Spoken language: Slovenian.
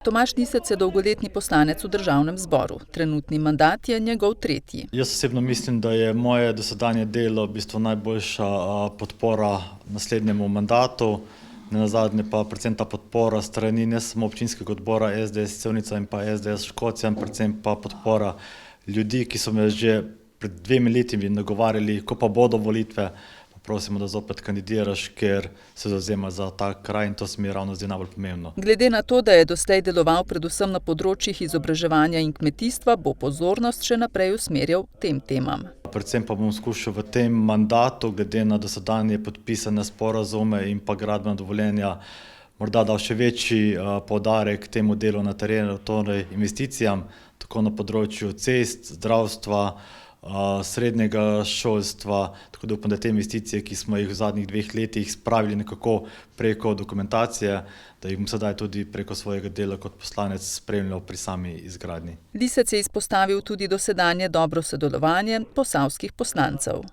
Tomaž Lisec je dolgoletni poslanec v državnem zboru. Trenutni mandat je njegov tretji. Jaz osebno mislim, da je moje dosedanje delo v bistvu najboljša podpora naslednjemu mandatu. Nenazadnje pa predvsem ta podpora strani ne samo občinskega odbora SDS Sevnica in pa SDS Škocjan, predvsem pa podpora ljudi, ki so me že pred 2 leti nagovarjali, ko pa bodo volitve, prosimo, da zopet kandidiraš, ker se zavzema za ta kraj in to se mi ravno zdi najbolj pomembno. Glede na to, da je doslej deloval predvsem na področjih izobraževanja in kmetijstva, bo pozornost še naprej usmerjal tem temam. Predvsem pa bom skušal v tem mandatu, glede na dosedanje podpisane sporazume in pa gradbena dovoljenja, morda dal še večji poudarek temu delu na terenu, torej investicijam, tako na področju cest, zdravstva, srednjega šolstva, tako da upam, da te investicije, ki smo jih v zadnjih 2 letih spravili nekako preko dokumentacije, da jih bom sedaj tudi preko svojega dela kot poslanec spremljal pri sami izgradnji. Lisec je izpostavil tudi dosedanje dobro sodelovanje posavskih poslancev.